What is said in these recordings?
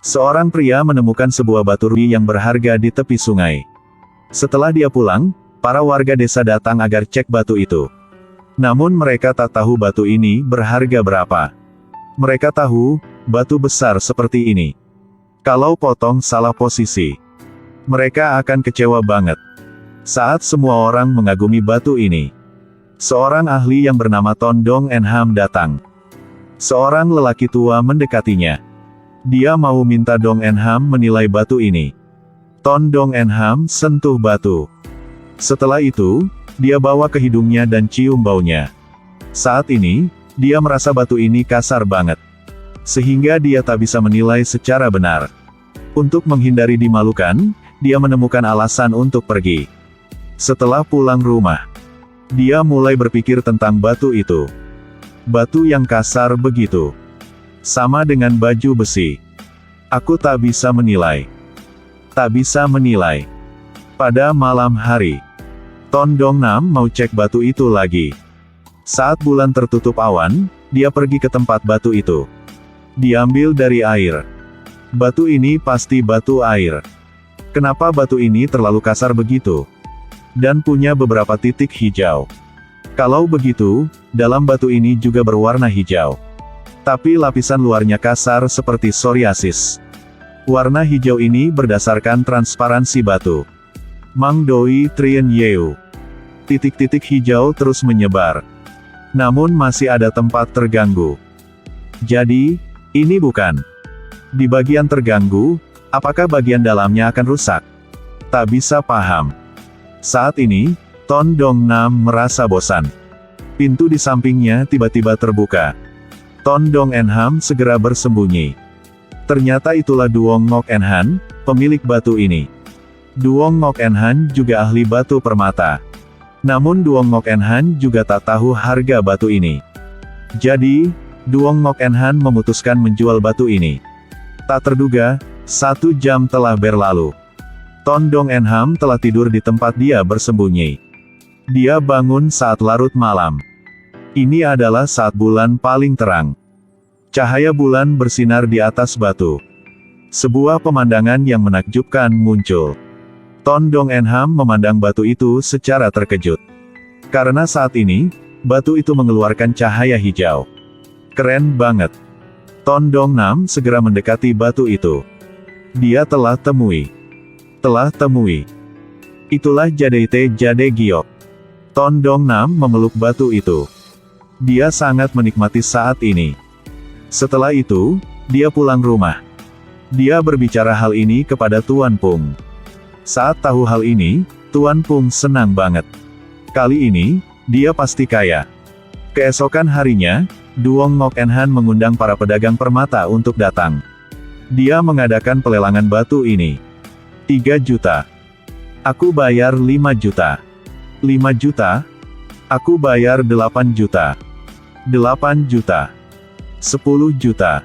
Seorang pria menemukan sebuah batu rubi yang berharga di tepi sungai. Setelah dia pulang, para warga desa datang agar cek batu itu. Namun mereka tak tahu batu ini berharga berapa. Mereka tahu, batu besar seperti ini. Kalau potong salah posisi, mereka akan kecewa banget. Saat semua orang mengagumi batu ini, seorang ahli yang bernama Ton Dong En Ham datang. Seorang lelaki tua mendekatinya. Dia mau minta Dong En Ham menilai batu ini. Ton Dong En Ham sentuh batu. Setelah itu, dia bawa ke hidungnya dan cium baunya. Saat ini, dia merasa batu ini kasar banget. Sehingga dia tak bisa menilai secara benar. Untuk menghindari dimalukan, dia menemukan alasan untuk pergi. Setelah pulang rumah, dia mulai berpikir tentang batu itu. Batu yang kasar begitu. Sama dengan baju besi. Aku tak bisa menilai. Tak bisa menilai. Pada malam hari, Ton Dong Nam mau cek batu itu lagi. Saat bulan tertutup awan, dia pergi ke tempat batu itu. Diambil dari air. Batu ini pasti batu air. Kenapa batu ini terlalu kasar begitu? Dan punya beberapa titik hijau. Kalau begitu, dalam batu ini juga berwarna hijau. Tapi lapisan luarnya kasar seperti psoriasis. Warna hijau ini berdasarkan transparansi batu. Mang Doi Trien Yeu. Titik-titik hijau terus menyebar. Namun masih ada tempat terganggu. Jadi, ini bukan. Di bagian terganggu, apakah bagian dalamnya akan rusak? Tak bisa paham. Saat ini, Ton Dong Nam merasa bosan. Pintu di sampingnya tiba-tiba terbuka. Ton Dong En Ham segera bersembunyi. Ternyata itulah Duong Ngok En Han, pemilik batu ini. Duong Ngok En Han juga ahli batu permata. Namun Duong Ngok En Han juga tak tahu harga batu ini. Jadi, Duong Ngok En Han memutuskan menjual batu ini. Tak terduga, 1 jam telah berlalu. Ton Dong En Ham telah tidur di tempat dia bersembunyi. Dia bangun saat larut malam. Ini adalah saat bulan paling terang. Cahaya bulan bersinar di atas batu. Sebuah pemandangan yang menakjubkan muncul. Ton Dong En Ham memandang batu itu secara terkejut. Karena saat ini, batu itu mengeluarkan cahaya hijau. Keren banget. Ton Dong Nam segera mendekati batu itu. Dia telah temui. Itulah Jadeite Jade Giok. Ton Dong Nam memeluk batu itu. Dia sangat menikmati saat ini. Setelah itu, dia pulang rumah. Dia berbicara hal ini kepada Tuan Pung. Saat tahu hal ini, Tuan Pung senang banget. Kali ini, dia pasti kaya. Keesokan harinya, Duong Ngok En Han mengundang para pedagang permata untuk datang. Dia mengadakan pelelangan batu ini. 3 juta. Aku bayar 5 juta. 5 juta? Aku bayar 8 juta. 8 juta. 10 juta.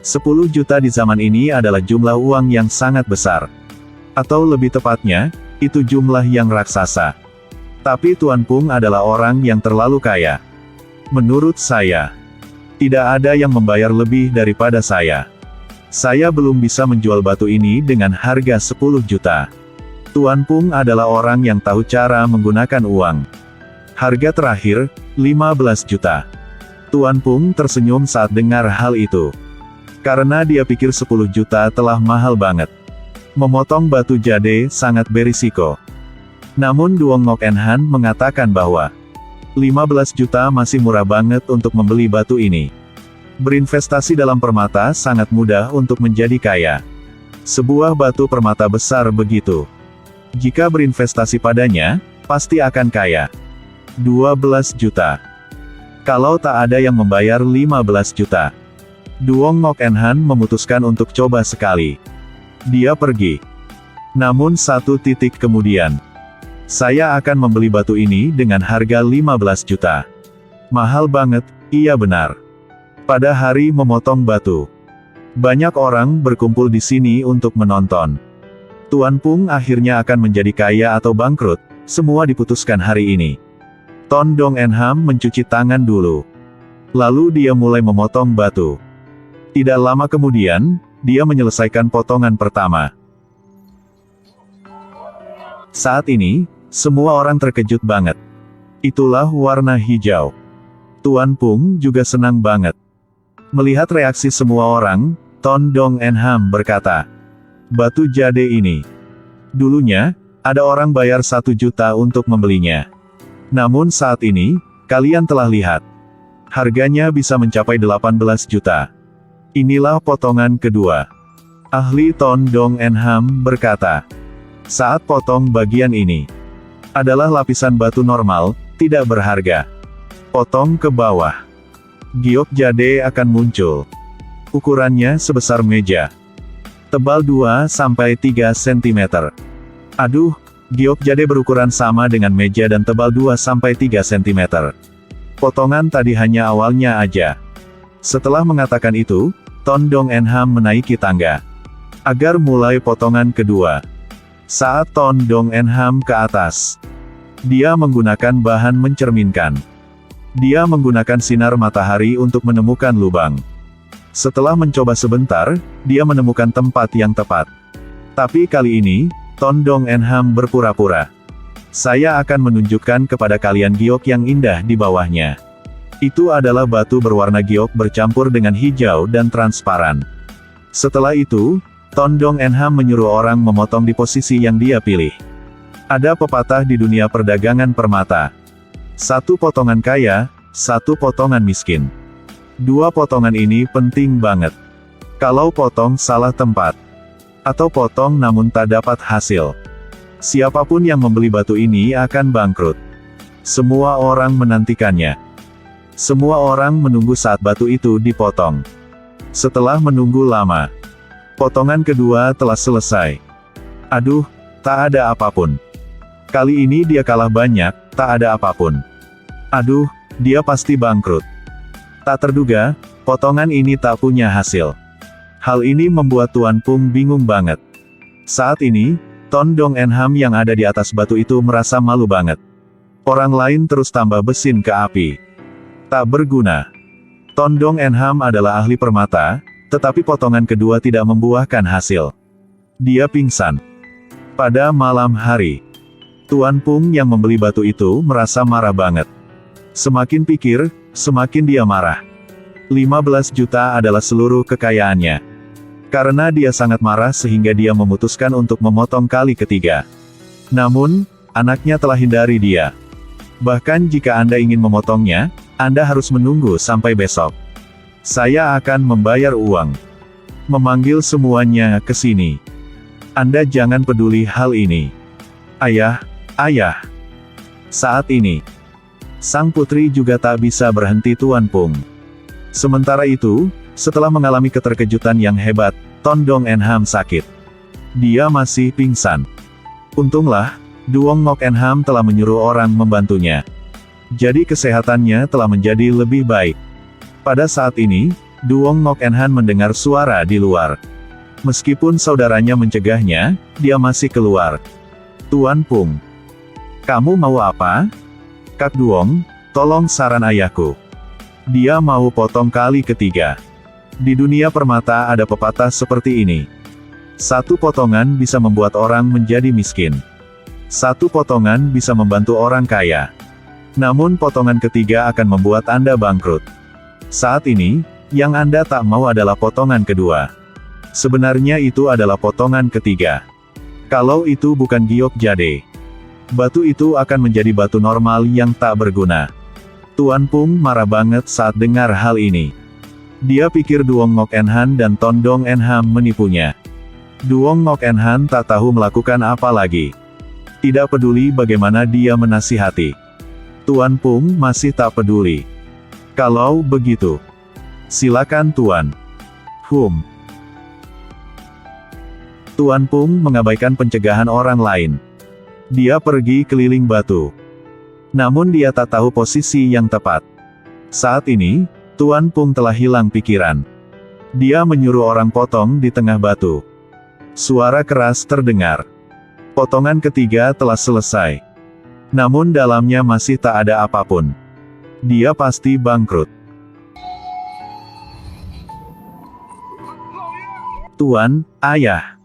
10 juta di zaman ini adalah jumlah uang yang sangat besar. Atau lebih tepatnya, itu jumlah yang raksasa. Tapi Tuan Pung adalah orang yang terlalu kaya. Menurut saya, tidak ada yang membayar lebih daripada saya. Saya belum bisa menjual batu ini dengan harga 10 juta. Tuan Pung adalah orang yang tahu cara menggunakan uang. Harga terakhir, 15 juta. Tuan Pung tersenyum saat dengar hal itu. Karena dia pikir 10 juta telah mahal banget. Memotong batu jade sangat berisiko. Namun Duong Ngok En Han mengatakan bahwa 15 juta masih murah banget untuk membeli batu ini. Berinvestasi dalam permata sangat mudah untuk menjadi kaya. Sebuah batu permata besar begitu. Jika berinvestasi padanya, pasti akan kaya. 12 juta. Kalau tak ada yang membayar 15 juta. Duong Ngok En Han memutuskan untuk coba sekali. Dia pergi. Namun 1 titik kemudian. Saya akan membeli batu ini dengan harga 15 juta. Mahal banget, iya benar. Pada hari memotong batu. Banyak orang berkumpul di sini untuk menonton. Tuan Pung akhirnya akan menjadi kaya atau bangkrut, semua diputuskan hari ini. Ton Dong En Ham mencuci tangan dulu. Lalu dia mulai memotong batu. Tidak lama kemudian, dia menyelesaikan potongan pertama. Saat ini, semua orang terkejut banget. Itulah warna hijau. Tuan Pung juga senang banget. Melihat reaksi semua orang, Ton Dong En Ham berkata, "Batu jade ini. Dulunya, ada orang bayar 1 juta untuk membelinya. Namun saat ini, kalian telah lihat. Harganya bisa mencapai 18 juta. Inilah potongan kedua." Ahli Ton Dong En Ham berkata, "Saat potong bagian ini adalah lapisan batu normal, tidak berharga. Potong ke bawah. Giok jade akan muncul. Ukurannya sebesar meja. Tebal 2-3 cm. Aduh, giok jade berukuran sama dengan meja dan tebal 2-3 cm. Potongan tadi hanya awalnya aja." Setelah mengatakan itu, Ton Dong En Ham menaiki tangga agar mulai potongan kedua. Saat Ton Dong En Ham ke atas, dia menggunakan bahan mencerminkan. Dia menggunakan sinar matahari untuk menemukan lubang. Setelah mencoba sebentar, dia menemukan tempat yang tepat. Tapi kali ini, Ton Dong En Ham berpura-pura. "Saya akan menunjukkan kepada kalian giok yang indah di bawahnya." Itu adalah batu berwarna giok bercampur dengan hijau dan transparan. Setelah itu, Ton Dong En Ham menyuruh orang memotong di posisi yang dia pilih. Ada pepatah di dunia perdagangan permata. 1 potongan kaya, 1 potongan miskin. 2 potongan ini penting banget. Kalau potong salah tempat, atau potong namun tak dapat hasil, siapapun yang membeli batu ini akan bangkrut. Semua orang menantikannya. Semua orang menunggu saat batu itu dipotong. Setelah menunggu lama, potongan kedua telah selesai. Aduh, tak ada apapun. Kali ini dia kalah banyak, tak ada apapun. Aduh, dia pasti bangkrut. Tak terduga, potongan ini tak punya hasil. Hal ini membuat Tuan Pung bingung banget. Saat ini, Ton Dong En Ham yang ada di atas batu itu merasa malu banget. Orang lain terus tambah besin ke api. Tak berguna. Ton Dong En Ham adalah ahli permata, tetapi potongan kedua tidak membuahkan hasil. Dia pingsan. Pada malam hari, Tuan Pung yang membeli batu itu merasa marah banget. Semakin pikir, semakin dia marah. 15 juta adalah seluruh kekayaannya. Karena dia sangat marah sehingga dia memutuskan untuk memotong kali ketiga. Namun, anaknya telah hindari dia. Bahkan jika Anda ingin memotongnya, Anda harus menunggu sampai besok. Saya akan membayar uang. Memanggil semuanya ke sini. Anda jangan peduli hal ini. Ayah, ayah. Saat ini, sang putri juga tak bisa berhenti Tuan Pung. Sementara itu, setelah mengalami keterkejutan yang hebat, Ton Dong En Ham sakit. Dia masih pingsan. Untunglah, Duong Ngok En Ham telah menyuruh orang membantunya. Jadi kesehatannya telah menjadi lebih baik. Pada saat ini, Duong Ngok En Ham mendengar suara di luar. Meskipun saudaranya mencegahnya, dia masih keluar. "Tuan Pung, kamu mau apa?" "Kak Duong, tolong saran ayahku. Dia mau potong kali ketiga." Di dunia permata ada pepatah seperti ini. 1 potongan bisa membuat orang menjadi miskin. 1 potongan bisa membantu orang kaya. Namun potongan ketiga akan membuat Anda bangkrut. Saat ini, yang Anda tak mau adalah potongan kedua. Sebenarnya itu adalah potongan ketiga. Kalau itu bukan giok jade, batu itu akan menjadi batu normal yang tak berguna. Tuan Pung marah banget saat dengar hal ini. Dia pikir Duong Ngok En Han dan Ton Dong En Ham menipunya. Duong Ngok En Han tak tahu melakukan apa lagi. Tidak peduli bagaimana dia menasihati. Tuan Pung masih tak peduli. Kalau begitu, silakan Tuan. Tuan Pung mengabaikan pencegahan orang lain. Dia pergi keliling batu. Namun dia tak tahu posisi yang tepat. Saat ini, Tuan Pung telah hilang pikiran. Dia menyuruh orang potong di tengah batu. Suara keras terdengar. Potongan ketiga telah selesai. Namun dalamnya masih tak ada apapun. Dia pasti bangkrut. Tuan, Ayah.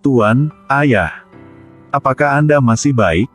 Tuan, Ayah. Apakah Anda masih baik?